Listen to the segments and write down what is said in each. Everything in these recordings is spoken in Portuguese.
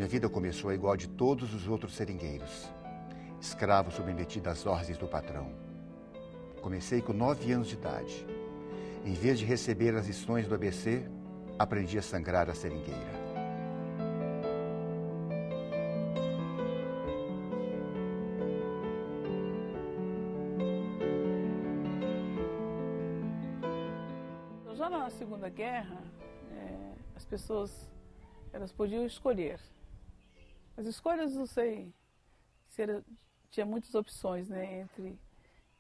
vida começou igual a de todos os outros seringueiros, escravo submetido às ordens do patrão. Comecei com 9 anos de idade. Em vez de receber as lições do ABC, aprendi a sangrar a seringueira. Já na Segunda Guerra, as pessoas elas podiam escolher. As escolhas, não sei, tinha muitas opções, né, entre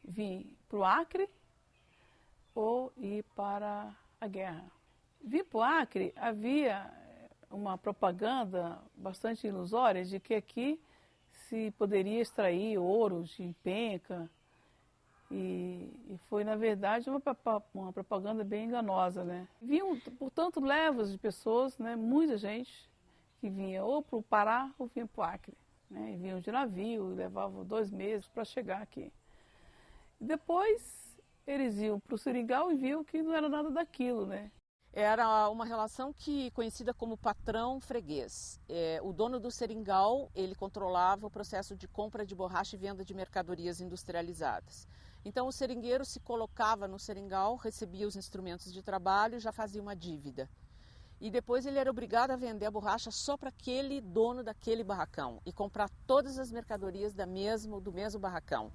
vir para o Acre ou ir para a guerra. Vir para o Acre, havia uma propaganda bastante ilusória de que aqui se poderia extrair ouro de penca. E foi, na verdade, uma propaganda bem enganosa, né? Vinham, portanto, levas de pessoas, né? Muita gente que vinha ou para o Pará ou vinha para o Acre, né? E vinham de navio, levavam 2 meses para chegar aqui. E depois eles iam para o Seringal e viam que não era nada daquilo, né? Era uma relação conhecida como patrão-freguês. O dono do seringal, ele controlava o processo de compra de borracha e venda de mercadorias industrializadas. Então o seringueiro se colocava no seringal, recebia os instrumentos de trabalho e já fazia uma dívida. E depois ele era obrigado a vender a borracha só para aquele dono daquele barracão e comprar todas as mercadorias do mesmo barracão.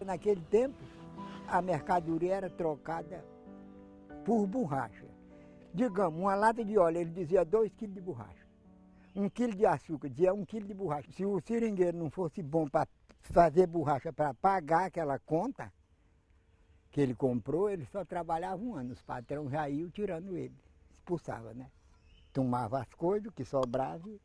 Naquele tempo, a mercadoria era trocada por borracha. Digamos, uma lata de óleo, ele dizia 2 quilos de borracha. 1 quilo de açúcar, dizia 1 quilo de borracha. Se o seringueiro não fosse bom para fazer borracha para pagar aquela conta que ele comprou, ele só trabalhava 1 ano. Os patrões já iam tirando ele, expulsava, né? Tomava as coisas que sobravam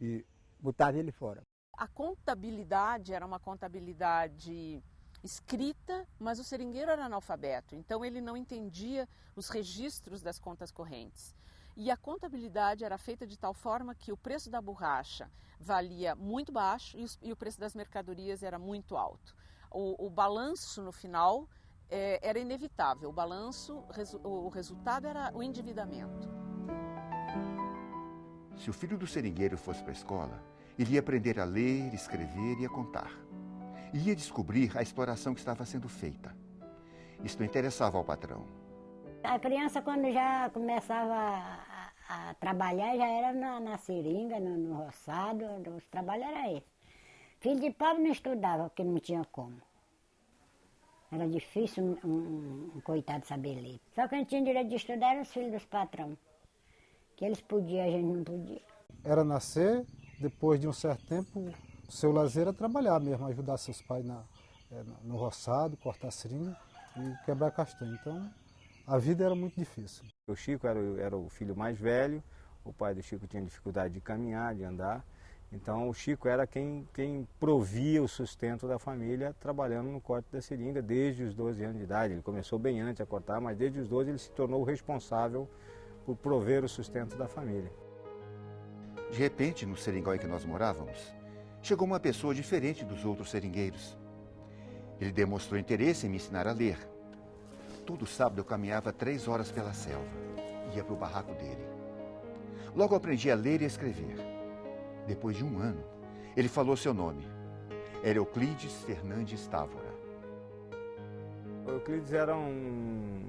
e botava ele fora. A contabilidade era uma contabilidade escrita, mas o seringueiro era analfabeto, então ele não entendia os registros das contas correntes. E a contabilidade era feita de tal forma que o preço da borracha valia muito baixo e o preço das mercadorias era muito alto. O balanço no final era inevitável, o resultado era o endividamento. Se o filho do seringueiro fosse para a escola, ele ia aprender a ler, escrever e a contar. E ia descobrir a exploração que estava sendo feita. Isso não interessava ao patrão. A criança, quando já começava a trabalhar, já era na seringa, no roçado, os trabalhos eram esses. Filho de pobre não estudava, porque não tinha como. Era difícil um coitado saber ler. Só quem tinha direito de estudar eram os filhos dos patrões. Que eles podiam, a gente não podia. Era nascer, depois de um certo tempo, o seu lazer era trabalhar mesmo, ajudar seus pais no roçado, cortar seringa e quebrar castanha. Então, a vida era muito difícil. O Chico era o filho mais velho, o pai do Chico tinha dificuldade de caminhar, de andar. Então, o Chico era quem provia o sustento da família trabalhando no corte da seringa desde os 12 anos de idade. Ele começou bem antes a cortar, mas desde os 12 ele se tornou o responsável por prover o sustento da família. De repente, no seringal em que nós morávamos, chegou uma pessoa diferente dos outros seringueiros. Ele demonstrou interesse em me ensinar a ler. Todo sábado eu caminhava 3 horas pela selva. Ia para o barraco dele. Logo aprendi a ler e a escrever. Depois de 1 ano, ele falou seu nome. Era Euclides Fernandes Távora. O Euclides era um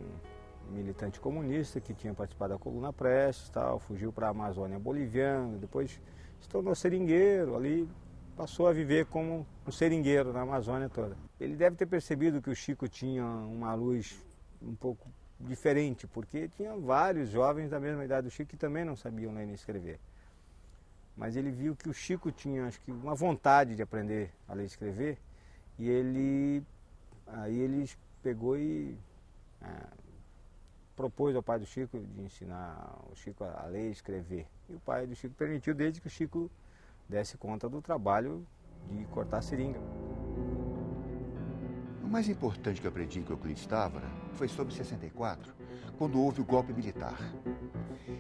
militante comunista que tinha participado da Coluna Prestes, fugiu para a Amazônia boliviana, depois se tornou seringueiro, ali passou a viver como um seringueiro na Amazônia toda. Ele deve ter percebido que o Chico tinha uma luz um pouco diferente, porque tinha vários jovens da mesma idade do Chico que também não sabiam ler nem escrever. Mas ele viu que o Chico tinha, acho que, uma vontade de aprender a ler e escrever, e aí ele pegou e propôs ao pai do Chico de ensinar o Chico a ler e escrever. E o pai do Chico permitiu, desde que o Chico desse conta do trabalho de cortar seringa. mais importante que eu aprendi com Euclides Távora foi sobre 64, quando houve o golpe militar.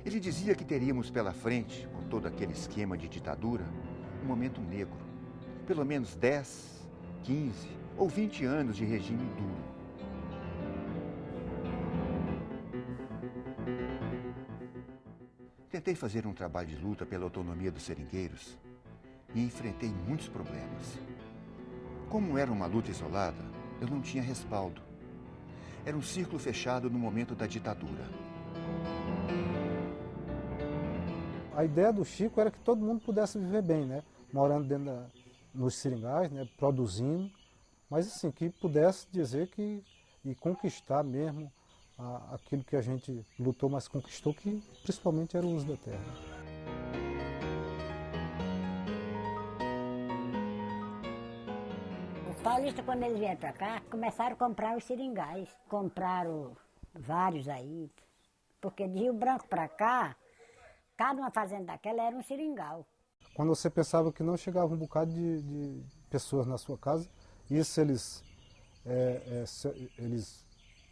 Ele dizia que teríamos pela frente, com todo aquele esquema de ditadura, um momento negro. Pelo menos 10, 15 ou 20 anos de regime duro. Tentei fazer um trabalho de luta pela autonomia dos seringueiros e enfrentei muitos problemas. Como era uma luta isolada, eu não tinha respaldo. Era um círculo fechado no momento da ditadura. A ideia do Chico era que todo mundo pudesse viver bem, né? Morando dentro nos seringais, né? Produzindo, mas assim, que pudesse dizer que e conquistar mesmo aquilo que a gente lutou, mas conquistou, que principalmente era o uso da terra. Os paulistas, quando eles vieram para cá, começaram a comprar os seringais. Compraram vários aí, porque de Rio Branco para cá, cada uma fazenda daquela era um seringal. Quando você pensava que não chegava um bocado de pessoas na sua casa, isso eles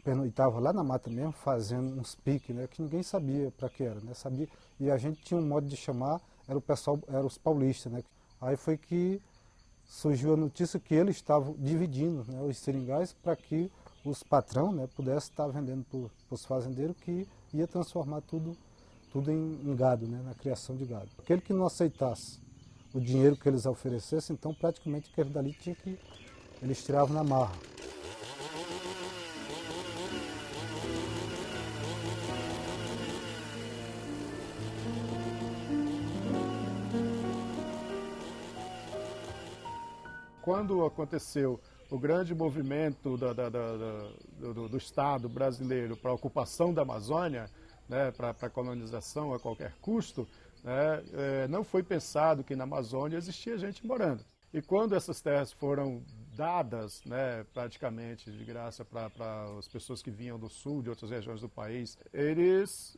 pernoitavam lá na mata mesmo, fazendo uns piques, né, que ninguém sabia para que era, né, sabia, e a gente tinha um modo de chamar, eram os paulistas, né. Aí foi que surgiu a notícia que eles estavam dividindo, né, os seringais para que os patrão, né, pudessem estar vendendo para os fazendeiros, que ia transformar tudo em gado, né, na criação de gado. Aquele que não aceitasse o dinheiro que eles oferecessem, então praticamente aquele dali eles tiravam na marra. Quando aconteceu o grande movimento do Estado brasileiro para a ocupação da Amazônia, né, para a colonização a qualquer custo, né, não foi pensado que na Amazônia existia gente morando. E quando essas terras foram dadas, né, praticamente de graça para as pessoas que vinham do sul, de outras regiões do país, eles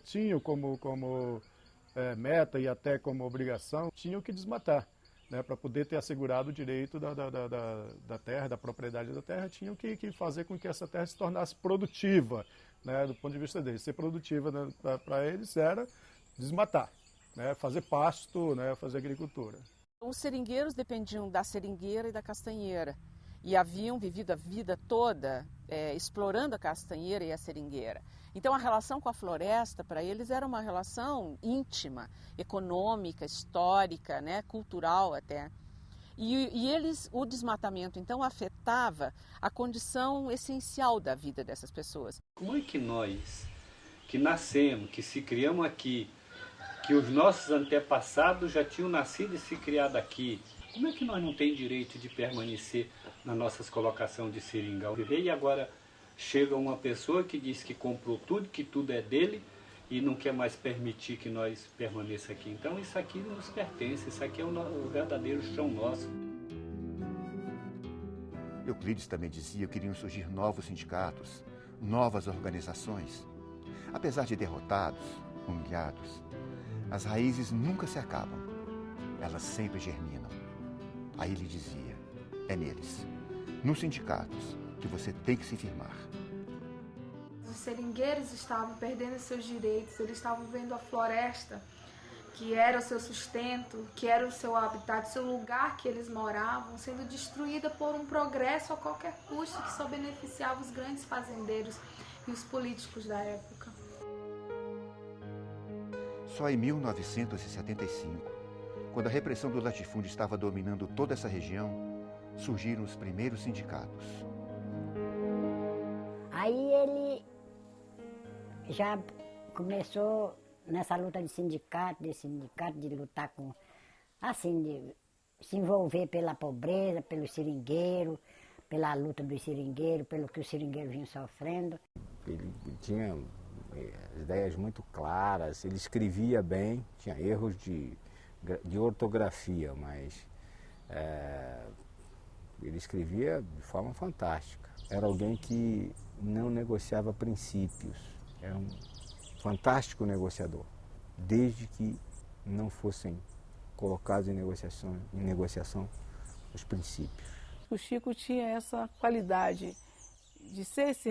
tinham como meta e até como obrigação, tinham que desmatar. Né, para poder ter assegurado o direito da terra, da propriedade da terra, tinham que fazer com que essa terra se tornasse produtiva, né, do ponto de vista deles. Ser produtiva, né, para eles era desmatar, né, fazer pasto, né, fazer agricultura. Os seringueiros dependiam da seringueira e da castanheira e haviam vivido a vida toda explorando a castanheira e a seringueira. Então a relação com a floresta para eles era uma relação íntima, econômica, histórica, né, cultural até. E o desmatamento então afetava a condição essencial da vida dessas pessoas. Como é que nós, que nascemos, que se criamos aqui, que os nossos antepassados já tinham nascido e se criado aqui, como é que nós não temos direito de permanecer nas nossas colocações de seringal? E agora chega uma pessoa que diz que comprou tudo, que tudo é dele e não quer mais permitir que nós permaneça aqui. Então isso aqui nos pertence, isso aqui é o verdadeiro chão nosso. Euclides também dizia que iriam surgir novos sindicatos, novas organizações. Apesar de derrotados, humilhados, as raízes nunca se acabam. Elas sempre germinam. Aí ele dizia, é neles, nos sindicatos, que você tem que se firmar. Os seringueiros estavam perdendo seus direitos, eles estavam vendo a floresta, que era o seu sustento, que era o seu habitat, o seu lugar que eles moravam, sendo destruída por um progresso a qualquer custo que só beneficiava os grandes fazendeiros e os políticos da época. Só em 1975, quando a repressão do latifúndio estava dominando toda essa região, surgiram os primeiros sindicatos. Aí ele já começou nessa luta de sindicato, de lutar com, assim, de se envolver pela pobreza, pelo seringueiro, pela luta dos seringueiros, pelo que os seringueiros vinham sofrendo. Ele tinha ideias muito claras, ele escrevia bem, tinha erros de ortografia, mas ele escrevia de forma fantástica. Era alguém que não negociava princípios, era um fantástico negociador, desde que não fossem colocados em negociação os princípios. O Chico tinha essa qualidade de ser esse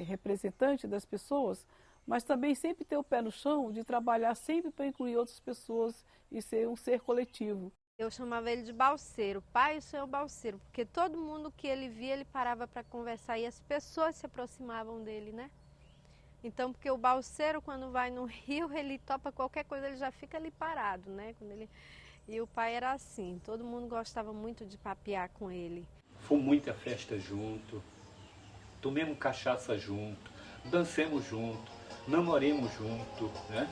representante das pessoas, mas também sempre ter o pé no chão, de trabalhar sempre para incluir outras pessoas e ser um ser coletivo. Eu chamava ele de balseiro, pai e senhor balseiro, porque todo mundo que ele via, ele parava para conversar e as pessoas se aproximavam dele, né? Então, porque o balseiro, quando vai no rio, ele topa qualquer coisa, ele já fica ali parado, né? E o pai era assim, todo mundo gostava muito de papear com ele. Foi muita festa junto, tomemos cachaça junto, dancemos junto, namoremos junto, né?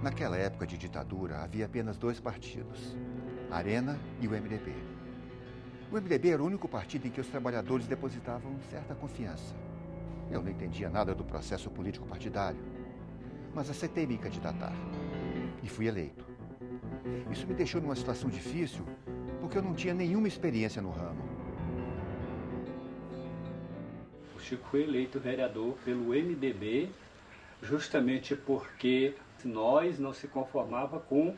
Naquela época de ditadura, havia apenas 2 partidos, a Arena e o MDB. O MDB era o único partido em que os trabalhadores depositavam certa confiança. Eu não entendia nada do processo político partidário, mas aceitei me candidatar e fui eleito. Isso me deixou numa situação difícil, porque eu não tinha nenhuma experiência no ramo. O Chico foi eleito vereador pelo MDB, justamente porque nós não se conformava com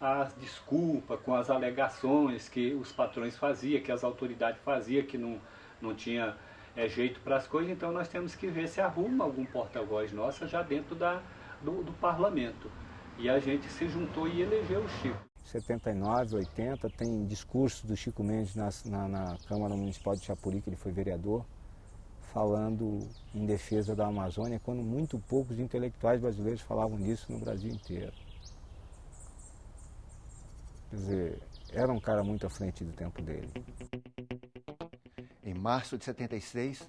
as desculpas, com as alegações que os patrões faziam, que as autoridades faziam, que não tinha jeito para as coisas. Então nós temos que ver se arruma algum porta-voz nossa já dentro do parlamento. E a gente se juntou e elegeu o Chico. 79, 80, tem discurso do Chico Mendes na Câmara Municipal de Chapuri, que ele foi vereador, falando em defesa da Amazônia, quando muito poucos intelectuais brasileiros falavam disso no Brasil inteiro. Quer dizer, era um cara muito à frente do tempo dele. Em março de 76,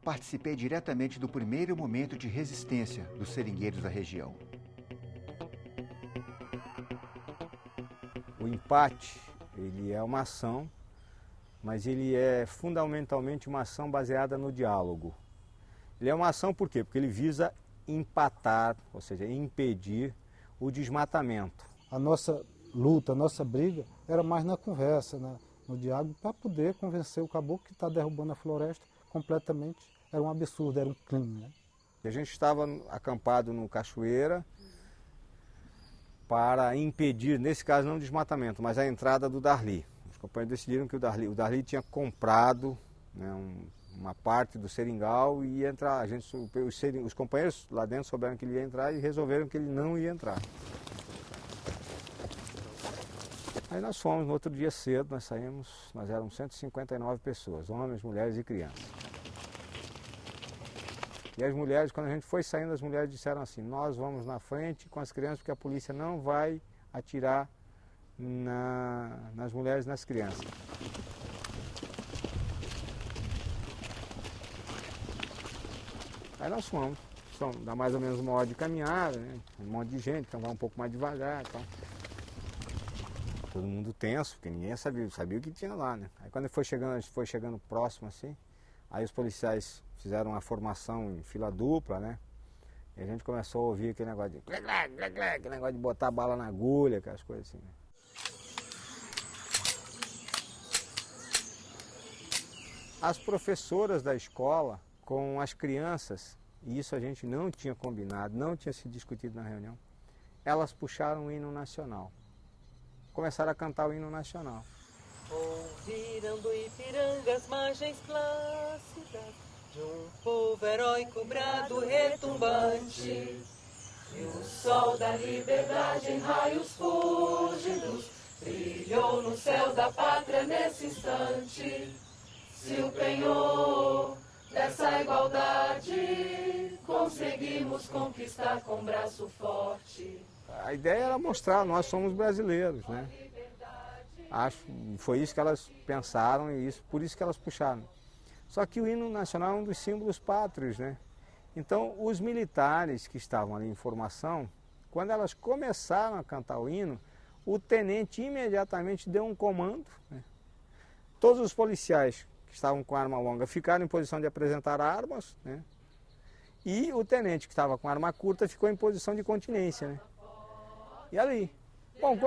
participei diretamente do primeiro momento de resistência dos seringueiros da região. O empate, ele é uma ação, mas ele é fundamentalmente uma ação baseada no diálogo. Ele é uma ação por quê? Porque ele visa empatar, ou seja, impedir o desmatamento. A nossa luta, a nossa briga era mais na conversa, no diálogo, para poder convencer o caboclo que está derrubando a floresta completamente. Era um absurdo, era um crime, né? A gente estava acampado no Cachoeira para impedir, nesse caso não o desmatamento, mas a entrada do Darli. Os companheiros decidiram que o Darli tinha comprado, né, uma parte do seringal e ia entrar. Os companheiros lá dentro souberam que ele ia entrar e resolveram que ele não ia entrar. Aí nós fomos, no outro dia cedo, nós éramos 159 pessoas, homens, mulheres e crianças. E as mulheres, quando a gente foi saindo, as mulheres disseram assim: nós vamos na frente com as crianças porque a polícia não vai atirar nas mulheres e nas crianças. Aí nós fomos, dá mais ou menos 1 hora de caminhada, né? Um monte de gente, então vai um pouco mais devagar e tal. Todo mundo tenso, porque ninguém sabia o que tinha lá, né? Aí quando a gente foi chegando próximo assim, aí os policiais fizeram uma formação em fila dupla, né? E a gente começou a ouvir aquele negócio de aquele negócio de botar bala na agulha, aquelas coisas assim, né? As professoras da escola com as crianças, e isso a gente não tinha combinado, não tinha se discutido na reunião, elas puxaram o hino nacional. Começaram a cantar o hino nacional. Ouviram do Ipiranga as margens plácidas de um povo heróico brado retumbante. E o sol da liberdade em raios fúlgidos brilhou no céu da pátria nesse instante. Se o penhor dessa igualdade conseguimos conquistar com braço forte. A ideia era mostrar, nós somos brasileiros, né? Foi isso que elas pensaram e por isso que elas puxaram. Só que o hino nacional é um dos símbolos pátrios, né? Então, os militares que estavam ali em formação, quando elas começaram a cantar o hino, o tenente imediatamente deu um comando, né? Todos os policiais que estavam com arma longa ficaram em posição de apresentar armas, né? E o tenente que estava com arma curta ficou em posição de continência, né? E ali, bom,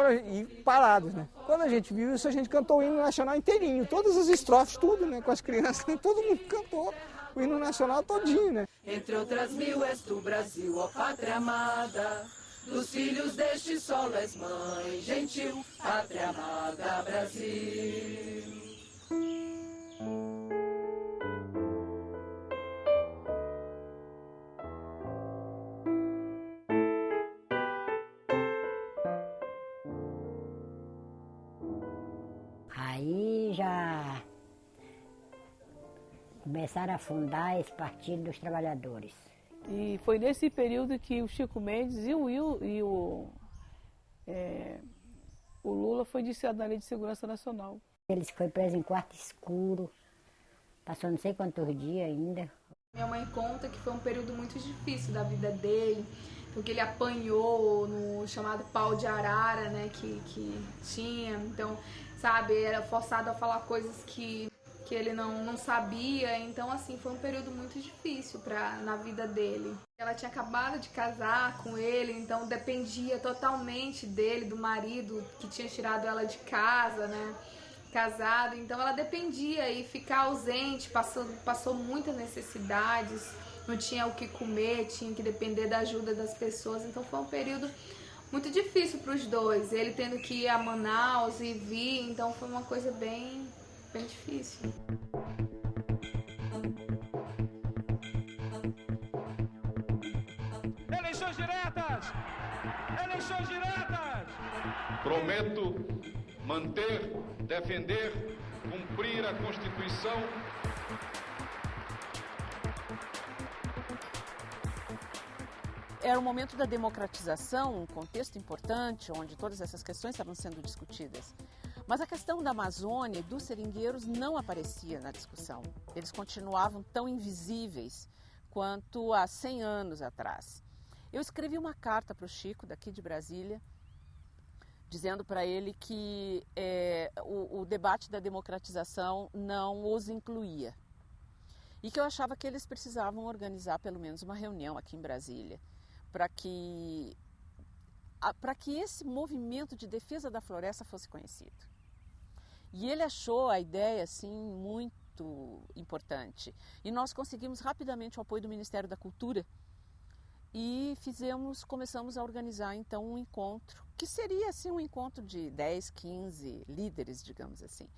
parados, né? Quando a gente viu isso, a gente cantou o hino nacional inteirinho, todas as estrofes, tudo, né? Com as crianças, todo mundo cantou o o hino nacional todinho, né? Entre outras mil és tu, Brasil, ó pátria amada, dos filhos deste solo és mãe gentil, pátria amada, Brasil. Aí já começaram a fundar esse Partido dos Trabalhadores. E foi nesse período que o Chico Mendes e o Lula foi indiciado na Lei de Segurança Nacional. Ele foi preso em quarto escuro, passou não sei quantos dias ainda. Minha mãe conta que foi um período muito difícil da vida dele, porque ele apanhou no chamado pau de arara, né, que tinha, então, sabe, era forçado a falar coisas que ele não sabia, então, assim, foi um período muito difícil na vida dele. Ela tinha acabado de casar com ele, então dependia totalmente dele, do marido que tinha tirado ela de casa, né, casado, então ela dependia e ficar ausente, passou muitas necessidades, não tinha o que comer, tinha que depender da ajuda das pessoas, então foi um período muito difícil para os dois, ele tendo que ir a Manaus e vir, então foi uma coisa bem difícil. Eleições diretas! Eleições diretas! Prometo manter, defender, cumprir a Constituição. Era o momento da democratização, um contexto importante, onde todas essas questões estavam sendo discutidas. Mas a questão da Amazônia e dos seringueiros não aparecia na discussão. Eles continuavam tão invisíveis quanto há 100 anos atrás. Eu escrevi uma carta para o Chico, daqui de Brasília, dizendo para ele que o debate da democratização não os incluía. E que eu achava que eles precisavam organizar pelo menos uma reunião aqui em Brasília, para que esse movimento de defesa da floresta fosse conhecido. E ele achou a ideia assim muito importante. E nós conseguimos rapidamente o apoio do Ministério da Cultura e começamos a organizar então um encontro, que seria assim um encontro de 10, 15 líderes, digamos assim.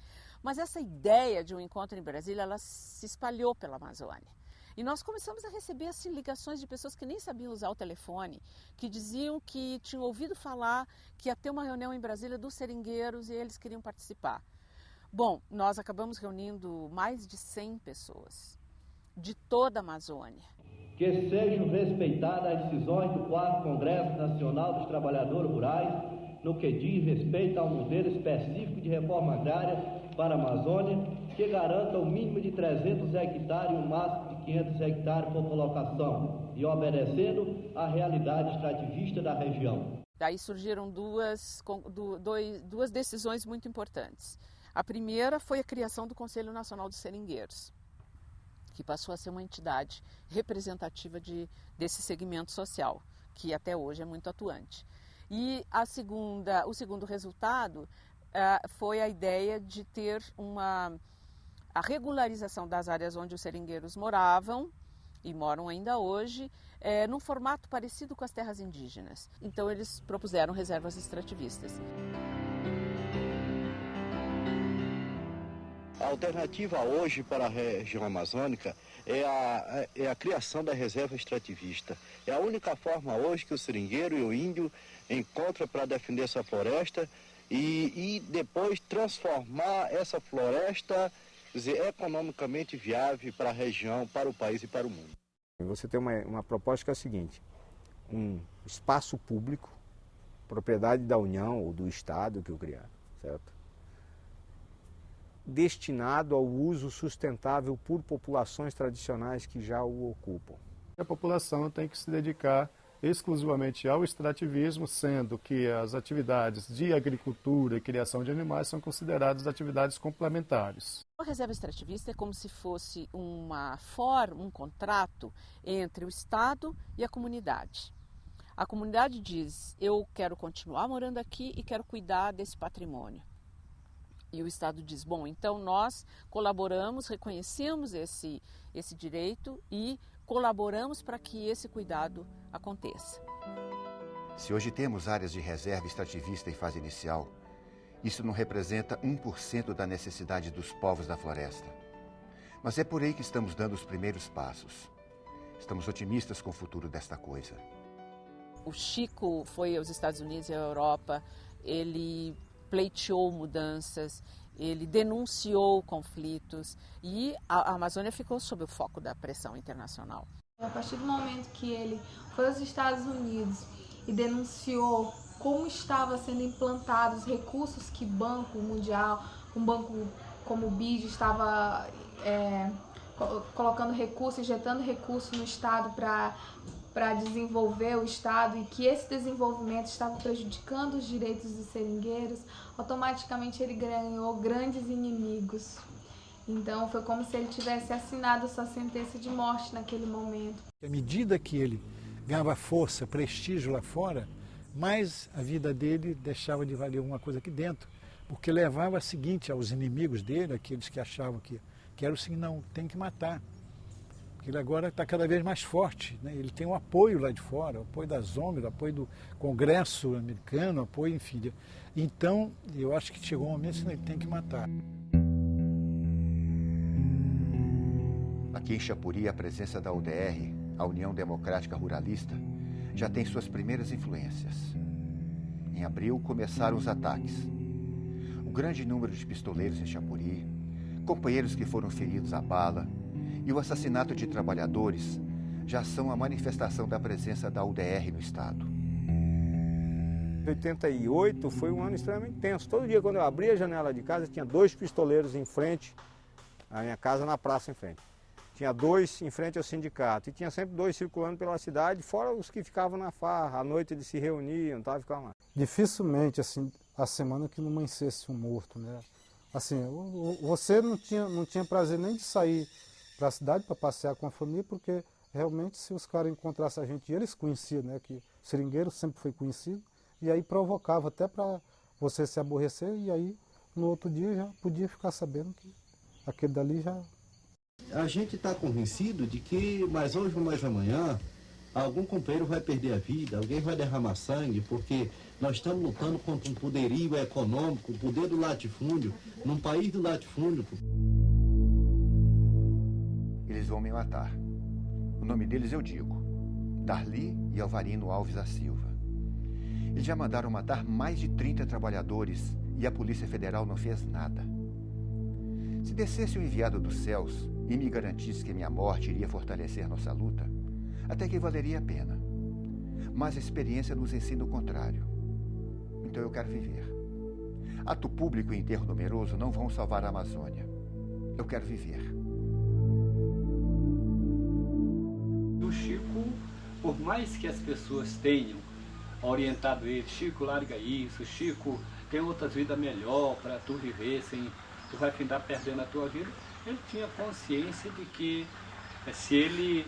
Mas essa ideia de um encontro em Brasília, ela se espalhou pela Amazônia. E nós começamos a receber assim, ligações de pessoas que nem sabiam usar o telefone, que diziam que tinham ouvido falar que ia ter uma reunião em Brasília dos seringueiros e eles queriam participar. Bom, nós acabamos reunindo mais de 100 pessoas, de toda a Amazônia. Que sejam respeitadas as decisões do 4º Congresso Nacional dos Trabalhadores Rurais no que diz respeito ao modelo específico de reforma agrária para a Amazônia, que garanta o mínimo de 300 hectares e o máximo de 500 hectares por colocação, e obedecendo à realidade extrativista da região. Daí surgiram duas decisões muito importantes. A primeira foi a criação do Conselho Nacional dos Seringueiros, que passou a ser uma entidade representativa desse segmento social, que até hoje é muito atuante. E o segundo resultado foi a ideia de ter a regularização das áreas onde os seringueiros moravam, e moram ainda hoje, num formato parecido com as terras indígenas. Então eles propuseram reservas extrativistas. A alternativa hoje para a região amazônica é a criação da reserva extrativista. É a única forma hoje que o seringueiro e o índio encontram para defender essa floresta e depois transformar essa floresta economicamente viável para a região, para o país e para o mundo. Você tem uma proposta que é a seguinte: um espaço público, propriedade da União ou do Estado que eu criar, certo? Destinado ao uso sustentável por populações tradicionais que já o ocupam. A população tem que se dedicar exclusivamente ao extrativismo, sendo que as atividades de agricultura e criação de animais são consideradas atividades complementares. A reserva extrativista é como se fosse um contrato entre o Estado e a comunidade. A comunidade diz: eu quero continuar morando aqui e quero cuidar desse patrimônio. E o Estado diz, bom, então nós colaboramos, reconhecemos esse direito e colaboramos para que esse cuidado aconteça. Se hoje temos áreas de reserva extrativista em fase inicial, isso não representa 1% da necessidade dos povos da floresta. Mas é por aí que estamos dando os primeiros passos. Estamos otimistas com o futuro desta coisa. O Chico foi aos Estados Unidos e à Europa, ele pleiteou mudanças, ele denunciou conflitos e a Amazônia ficou sob o foco da pressão internacional. A partir do momento que ele foi aos Estados Unidos e denunciou como estava sendo implantados recursos que Banco Mundial, um banco como o BID estava colocando recursos, injetando recursos no Estado para desenvolver o Estado e que esse desenvolvimento estava prejudicando os direitos dos seringueiros, automaticamente ele ganhou grandes inimigos. Então foi como se ele tivesse assinado sua sentença de morte naquele momento. À medida que ele ganhava força, prestígio lá fora, mais a vida dele deixava de valer alguma coisa aqui dentro, porque levava a seguinte aos inimigos dele, aqueles que achavam que era o seguinte, não, tem que matar. Porque ele agora está cada vez mais forte, né? Ele tem o apoio lá de fora, o apoio das ONGs, o apoio do Congresso americano, o apoio, enfim. Então, eu acho que chegou um momento que ele tem que matar. Aqui em Chapuri, a presença da UDR, a União Democrática Ruralista, já tem suas primeiras influências. Em abril, começaram os ataques. O grande número de pistoleiros em Chapuri, companheiros que foram feridos à bala e o assassinato de trabalhadores já são a manifestação da presença da UDR no Estado. 88 foi um ano extremamente tenso. Todo dia, quando eu abria a janela de casa, tinha 2 pistoleiros em frente à minha casa, na praça em frente. Tinha 2 em frente ao sindicato e tinha sempre 2 circulando pela cidade, fora os que ficavam na farra. À noite eles se reuniam, tá, ficavam lá. Dificilmente, assim, a semana que não amanhecesse um morto, né? Assim, você não tinha prazer nem de sair para a cidade para passear com a família, porque realmente se os caras encontrassem a gente, e eles conheciam, né, que o seringueiro sempre foi conhecido, e aí provocava até para você se aborrecer, e aí no outro dia já podia ficar sabendo que aquele dali já... A gente está convencido de que mais hoje ou mais amanhã, algum companheiro vai perder a vida, alguém vai derramar sangue, porque nós estamos lutando contra um poderio econômico, o poder do latifúndio, num país do latifúndio. Eles vão me matar. O nome deles eu digo: Darli e Alvarino Alves da Silva. Eles já mandaram matar mais de 30 trabalhadores e a Polícia Federal não fez nada. Se descesse um enviado dos céus e me garantisse que minha morte iria fortalecer nossa luta, até que valeria a pena. Mas a experiência nos ensina o contrário. Então eu quero viver. Ato público e enterro numeroso não vão salvar a Amazônia. Eu quero viver. O Chico, por mais que as pessoas tenham orientado ele, Chico, larga isso, Chico, tem outras vidas melhor para tu viver sem... tu vai findar perdendo a tua vida, ele tinha consciência de que se ele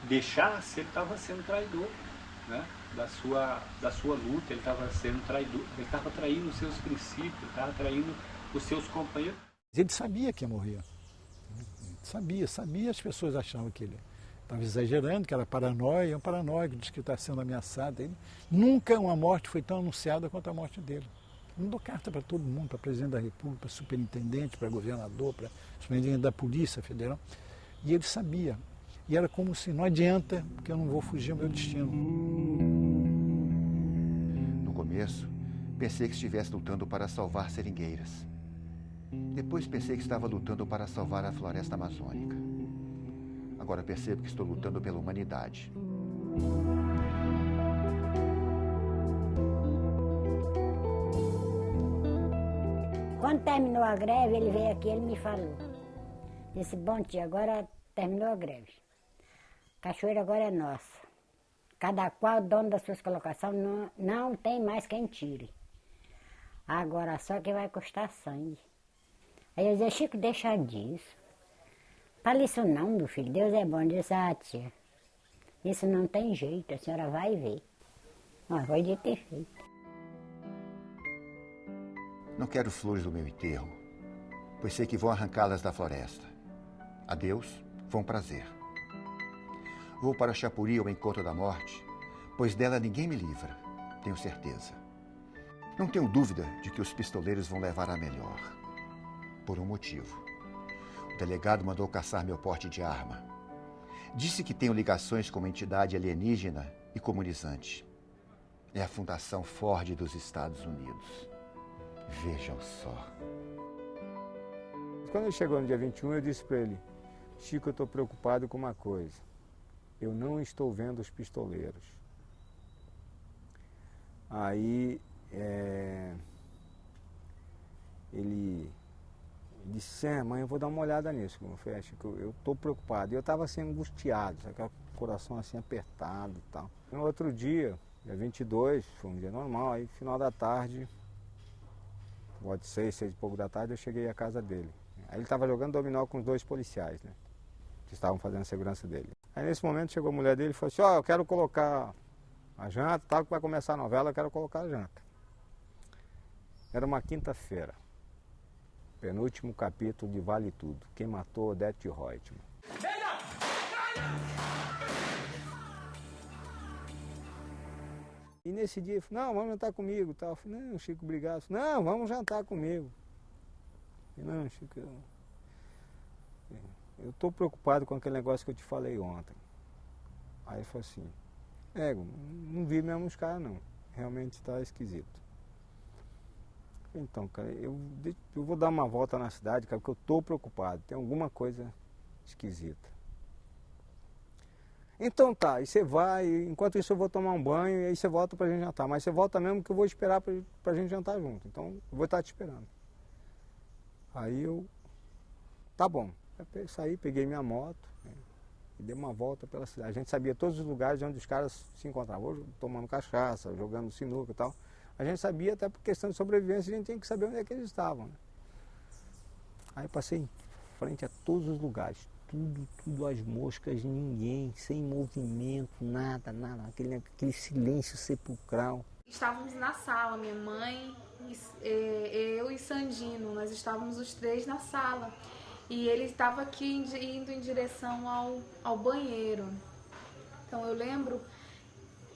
deixasse, ele estava sendo traidor, né? da sua luta, ele estava sendo traidor, ele estava traindo os seus princípios, ele estava traindo os seus companheiros. Ele sabia que ia morrer. Sabia, as pessoas achavam que ele estava exagerando, que era paranoia, é um paranoico, diz que está sendo ameaçado. Nunca uma morte foi tão anunciada quanto a morte dele. Mandou carta para todo mundo, para presidente da República, para superintendente, para governador, para superintendente da Polícia Federal. E ele sabia. E era como se, não adianta, porque eu não vou fugir ao meu destino. No começo, pensei que estivesse lutando para salvar seringueiras. Depois pensei que estava lutando para salvar a floresta amazônica. Agora percebo que estou lutando pela humanidade. Quando terminou a greve, ele veio aqui e ele me falou. Disse, bom tia, agora terminou a greve. Cachoeira agora é nossa. Cada qual dono das suas colocações, não tem mais quem tire. Agora só que vai custar sangue. Aí eu dizia, Chico, deixa disso. Fala isso não, meu filho, Deus é bom. Eu disse, tia, isso não tem jeito, a senhora vai ver. Mas foi de ter feito. Não quero flores do meu enterro, pois sei que vão arrancá-las da floresta. Adeus, foi um prazer. Vou para Chapuri ao encontro da morte, pois dela ninguém me livra, tenho certeza. Não tenho dúvida de que os pistoleiros vão levar a melhor. Por um motivo. O delegado mandou caçar meu porte de arma. Disse que tenho ligações com uma entidade alienígena e comunizante. É a Fundação Ford dos Estados Unidos. Vejam só. Quando ele chegou no dia 21, eu disse para ele: Chico, eu estou preocupado com uma coisa. Eu não estou vendo os pistoleiros. Aí ele disse: mãe, eu vou dar uma olhada nisso. Eu falei: Chico, eu estou preocupado. E eu estava assim angustiado, com o coração assim apertado e tal. No outro dia, dia 22, foi um dia normal, aí final da tarde, pode ser 6 e pouco da tarde, eu cheguei à casa dele. Aí ele estava jogando dominó com os 2 policiais, né, que estavam fazendo a segurança dele. Aí nesse momento chegou a mulher dele e falou assim: eu quero colocar a janta, tal, que vai começar a novela, eu quero colocar a janta. Era uma quinta-feira, penúltimo capítulo de Vale Tudo, Quem Matou Odete Reutemann. E nesse dia ele falou: não, vamos jantar comigo, tal. Eu falei: não, Chico, obrigado. Não, vamos jantar comigo. Eu falei: não, Chico, eu estou preocupado com aquele negócio que eu te falei ontem. Aí ele falou assim: não vi mesmo os caras não, realmente está esquisito. Então, cara, eu vou dar uma volta na cidade, cara, porque eu estou preocupado, tem alguma coisa esquisita. Então tá, aí você vai, enquanto isso eu vou tomar um banho e aí você volta pra gente jantar. Mas você volta mesmo que eu vou esperar pra gente jantar junto, então eu vou estar te esperando. Aí eu, tá bom, eu saí, peguei minha moto, né, e dei uma volta pela cidade. A gente sabia todos os lugares onde os caras se encontravam, tomando cachaça, jogando sinuca e tal. A gente sabia, até por questão de sobrevivência, a gente tinha que saber onde é que eles estavam, né? Aí passei em frente a todos os lugares, tudo as moscas, ninguém, sem movimento, nada, aquele silêncio sepulcral. Estávamos na sala, minha mãe, eu e Sandino, nós estávamos os 3 na sala. E ele estava aqui indo em direção ao banheiro. Então eu lembro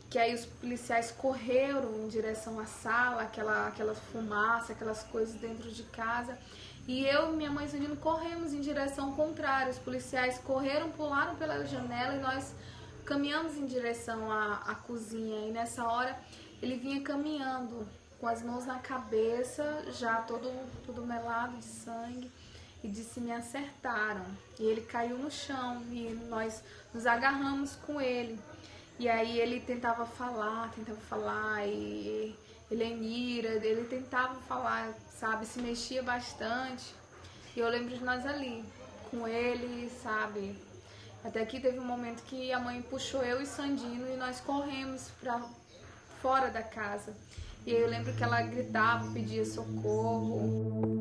que aí os policiais correram em direção à sala, aquela fumaça, aquelas coisas dentro de casa. E eu, minha mãe e Sandino corremos em direção contrária. Os policiais correram, pularam pela janela e nós caminhamos em direção à cozinha. E nessa hora ele vinha caminhando com as mãos na cabeça, já todo melado de sangue. E disse: me acertaram. E ele caiu no chão e nós nos agarramos com ele. E aí ele tentava falar, e Helenira, ele tentava falar, sabe, se mexia bastante. E eu lembro de nós ali, com ele, sabe. Até que teve um momento que a mãe puxou eu e Sandino e nós corremos para fora da casa. E aí eu lembro que ela gritava, pedia socorro.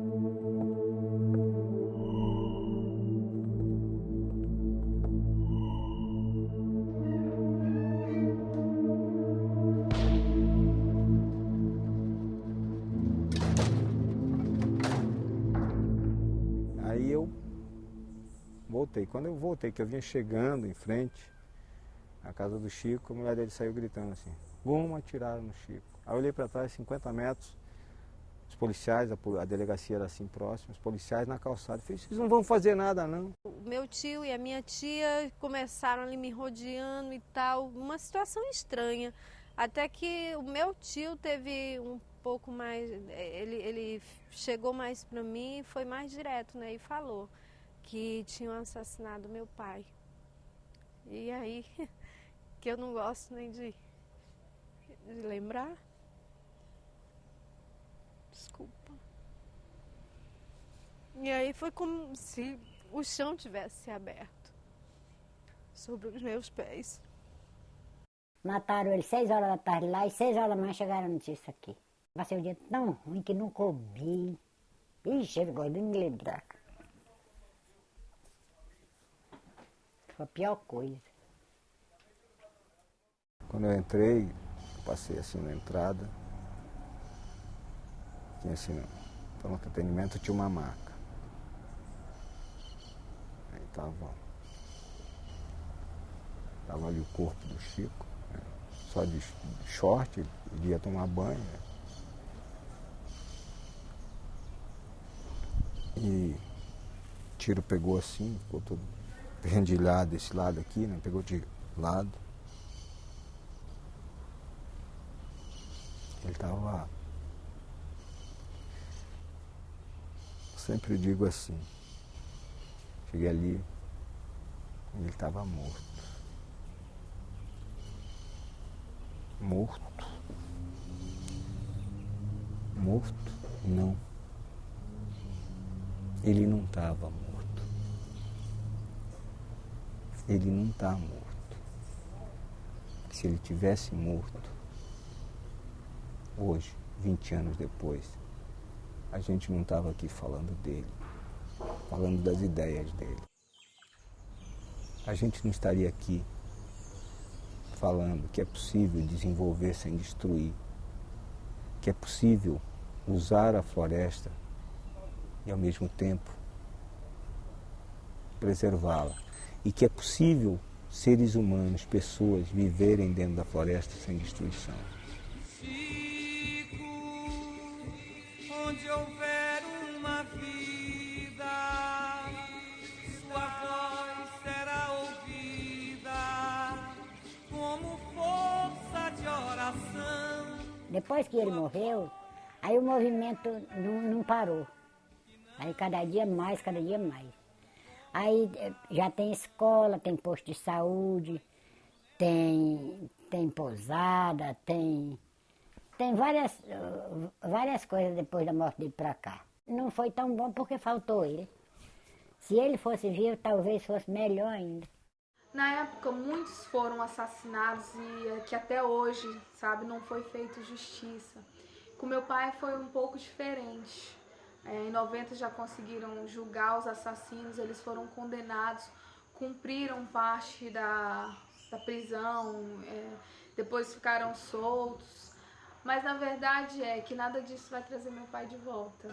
Voltei. Quando eu voltei, que eu vinha chegando em frente à casa do Chico, a mulher dele saiu gritando assim: vamos atirar no Chico. Aí eu olhei para trás, 50 metros, os policiais, a delegacia era assim próxima, os policiais na calçada. Eu falei: vocês não vão fazer nada não. O meu tio e a minha tia começaram ali me rodeando e tal, uma situação estranha. Até que o meu tio teve um pouco mais, ele chegou mais para mim e foi mais direto, né, e falou que tinham assassinado meu pai. E aí, que eu não gosto nem de lembrar. Desculpa. E aí foi como se o chão tivesse se aberto sobre os meus pés. Mataram ele 6 horas da tarde lá e 6 horas da manhã chegaram a notícia aqui. Passei o dia tão ruim que não comi. Ixi, eu gosto de me lembrar. Foi a pior coisa. Quando eu entrei, passei assim na entrada, tinha assim pronto atendimento tinha uma maca. Aí tava ali o corpo do Chico, né? Só de short, ele ia tomar banho. Né? E o tiro pegou assim, ficou todo pendilhado desse lado aqui, né? Pegou de lado. Ele estava... Sempre digo assim, cheguei ali, ele estava morto. Morto? Morto? Não. Ele não estava morto. Ele não está morto. Se ele tivesse morto, hoje, 20 anos depois, a gente não estava aqui falando dele, falando das ideias dele. A gente não estaria aqui falando que é possível desenvolver sem destruir, que é possível usar a floresta e ao mesmo tempo preservá-la, e que é possível seres humanos, pessoas, viverem dentro da floresta sem destruição. Onde houver uma vida, sua voz será ouvida como força de oração. Depois que ele morreu, aí o movimento não parou. Aí cada dia mais. Aí já tem escola, tem posto de saúde, tem pousada, tem várias coisas depois da morte dele para cá. Não foi tão bom porque faltou ele. Se ele fosse vivo, talvez fosse melhor ainda. Na época, muitos foram assassinados e que até hoje, sabe, não foi feita justiça. Com meu pai foi um pouco diferente. Em 90 já conseguiram julgar os assassinos, eles foram condenados, cumpriram parte da prisão, depois ficaram soltos. Mas na verdade é que nada disso vai trazer meu pai de volta.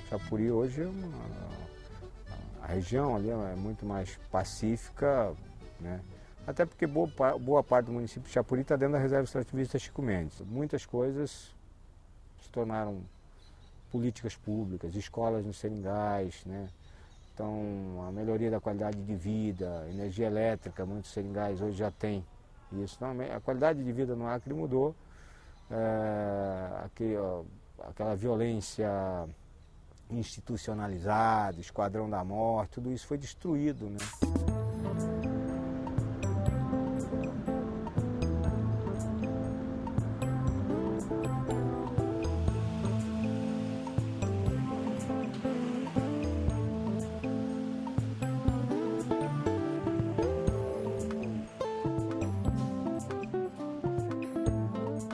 Chapuri hoje é a região ali é muito mais pacífica, né? Até porque boa parte do município de Chapuri está dentro da reserva extrativista Chico Mendes. Muitas coisas se tornaram políticas públicas, escolas nos seringais, né? Então a melhoria da qualidade de vida, energia elétrica, muitos seringais hoje já têm isso. Então, a qualidade de vida no Acre mudou, aquela violência institucionalizada, esquadrão da morte, tudo isso foi destruído, né?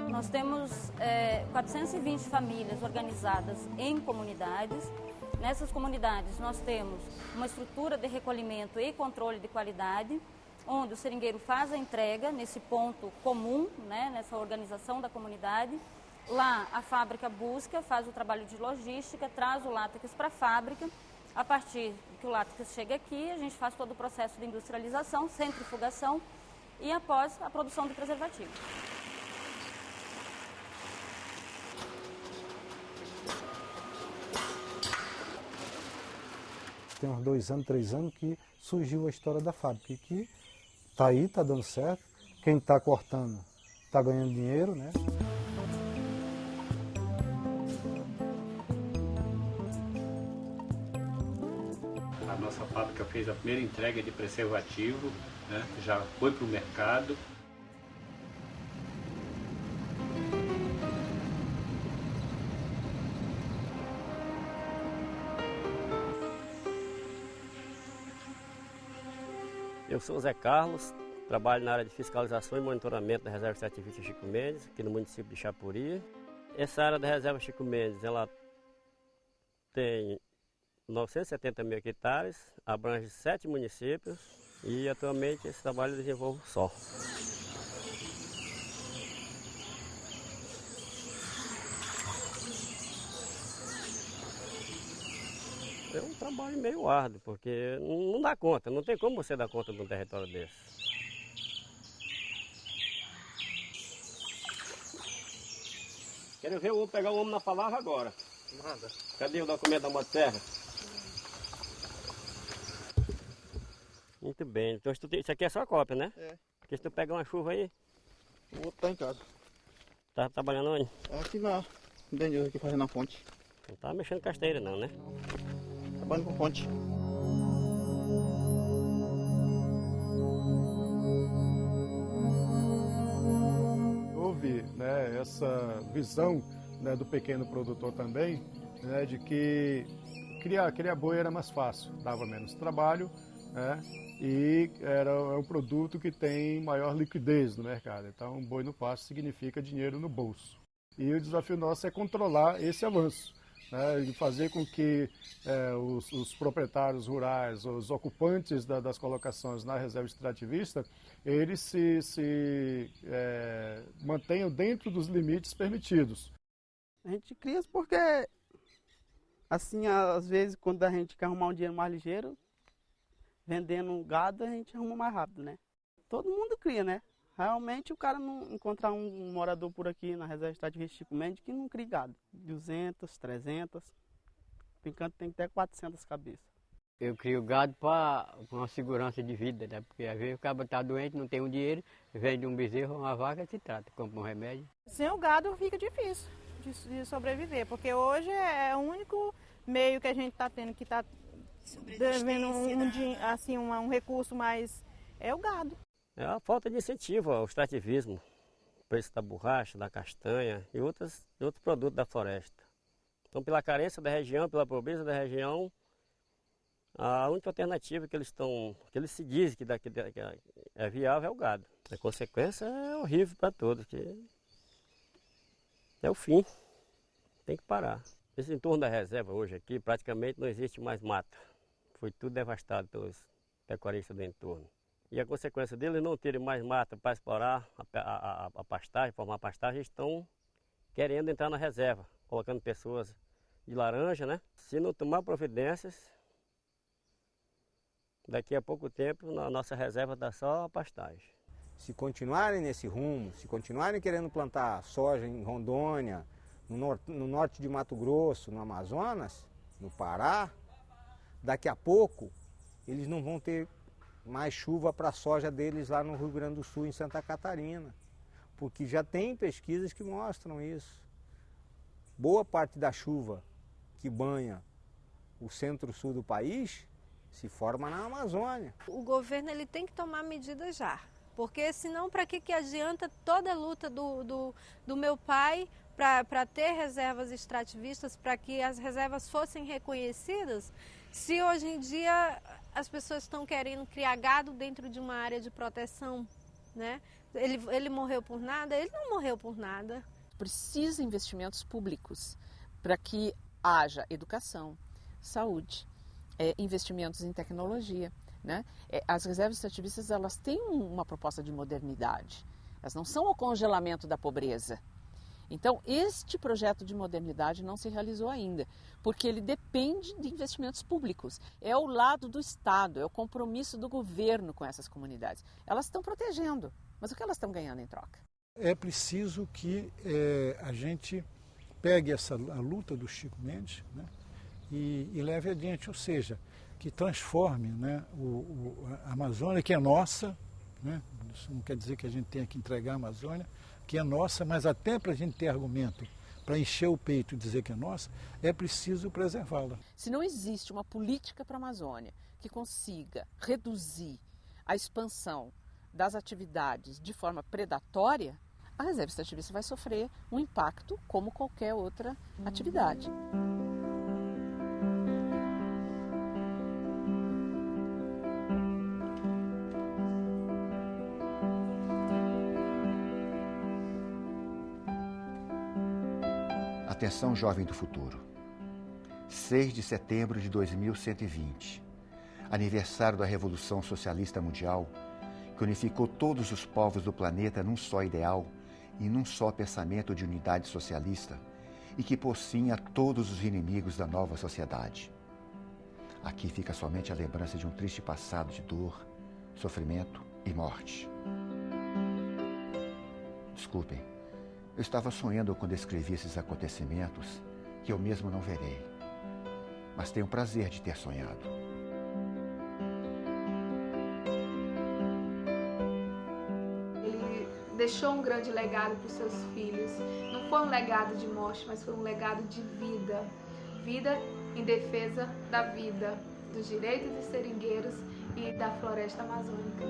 Nós temos 420 famílias organizadas em comunidades. Nessas comunidades nós temos uma estrutura de recolhimento e controle de qualidade, onde o seringueiro faz a entrega nesse ponto comum, né, nessa organização da comunidade. Lá a fábrica faz o trabalho de logística, traz o látex para a fábrica. A partir que o látex chega aqui, a gente faz todo o processo de industrialização, centrifugação e após a produção de preservativo. Tem uns 2 anos, 3 anos que surgiu a história da fábrica, que está aí, está dando certo. Quem está cortando está ganhando dinheiro, né? A nossa fábrica fez a primeira entrega de preservativo, né? Já foi para o mercado. Eu sou o Zé Carlos, trabalho na área de fiscalização e monitoramento da Reserva Extrativista Chico Mendes, aqui no município de Chapuri. Essa área da reserva Chico Mendes, ela tem 970 mil hectares, abrange 7 municípios e atualmente esse trabalho eu desenvolvo só. É um trabalho meio árduo, porque não dá conta, não tem como você dar conta de um território desse. Quero ver o pegar o homem na palavra agora. Manda. Cadê o documento da motosserra? Muito bem, então isso aqui é só cópia, né? É. Porque se tu pegar uma chuva aí... O outro tá em casa. Tá trabalhando onde? Aqui na Denilson, aqui fazendo a ponte. Não tá mexendo com casteira não, né? Trabalhando com ponte. Houve, né, essa visão, né, do pequeno produtor também, né, de que criar boi era mais fácil, dava menos trabalho, né, e é um produto que tem maior liquidez no mercado. Então, um boi no pasto significa dinheiro no bolso. E o desafio nosso é controlar esse avanço, né, e fazer com que os proprietários rurais, os ocupantes das colocações na reserva extrativista, eles se mantenham dentro dos limites permitidos. A gente cria porque, assim, às vezes, quando a gente quer arrumar um dinheiro mais ligeiro, vendendo gado, a gente arruma mais rápido, né? Todo mundo cria, né? Realmente o cara não encontrar um morador por aqui na reserva extrativista Chico Mendes que não cria gado. 200, 300, por enquanto tem que ter 400 cabeças. Eu crio gado para uma segurança de vida, né? Porque às vezes o cara está doente, não tem um dinheiro, vende um bezerro, uma vaca, se trata, compra um remédio. Sem o gado fica difícil de sobreviver, porque hoje é o único meio que a gente está tendo que está devendo um recurso mais é o gado. É a falta de incentivo ao extrativismo, o preço da borracha, da castanha e outros produtos da floresta. Então, pela carência da região, pela pobreza da região, a única alternativa que eles se dizem que é viável é o gado. A consequência é horrível para todos, que é o fim, tem que parar. Esse entorno da reserva hoje aqui praticamente não existe mais mata. Foi tudo devastado pelos pecuaristas do entorno. E a consequência deles não terem mais mata para explorar a pastagem, formar pastagem, eles estão querendo entrar na reserva, colocando pessoas de laranja, né? Se não tomar providências, daqui a pouco tempo a nossa reserva dá só a pastagem. Se continuarem nesse rumo, se continuarem querendo plantar soja em Rondônia, no norte de Mato Grosso, no Amazonas, no Pará, daqui a pouco eles não vão ter mais chuva para a soja deles lá no Rio Grande do Sul, em Santa Catarina, porque já tem pesquisas que mostram isso. Boa parte da chuva que banha o centro-sul do país se forma na Amazônia. O governo ele tem que tomar medidas já, porque senão para que adianta toda a luta do meu pai para ter reservas extrativistas, para que as reservas fossem reconhecidas, se hoje em dia as pessoas estão querendo criar gado dentro de uma área de proteção, né? Ele morreu por nada? Ele não morreu por nada. Precisa investimentos públicos para que haja educação, saúde, investimentos em tecnologia, né? As reservas extrativistas elas têm uma proposta de modernidade. Elas não são o congelamento da pobreza. Então, este projeto de modernidade não se realizou ainda, porque ele depende de investimentos públicos. É o lado do Estado, é o compromisso do governo com essas comunidades. Elas estão protegendo, mas o que elas estão ganhando em troca? É preciso que a gente pegue a luta do Chico Mendes, né, e leve adiante, ou seja, que transforme, né, a Amazônia, que é nossa, né, isso não quer dizer que a gente tenha que entregar a Amazônia, que é nossa, mas até para a gente ter argumento para encher o peito e dizer que é nossa, é preciso preservá-la. Se não existe uma política para a Amazônia que consiga reduzir a expansão das atividades de forma predatória, a reserva extrativista vai sofrer um impacto como qualquer outra atividade. Atenção, jovem do futuro. 6 de setembro de 2120, aniversário da Revolução Socialista Mundial, que unificou todos os povos do planeta num só ideal e num só pensamento de unidade socialista, e que pocinha todos os inimigos da nova sociedade. Aqui fica somente a lembrança de um triste passado de dor, sofrimento e morte. Desculpem, eu estava sonhando quando escrevi esses acontecimentos que eu mesmo não verei, mas tenho o prazer de ter sonhado. Ele deixou um grande legado para os seus filhos. Não foi um legado de morte, mas foi um legado de vida. Vida em defesa da vida, dos direitos dos seringueiros e da floresta amazônica.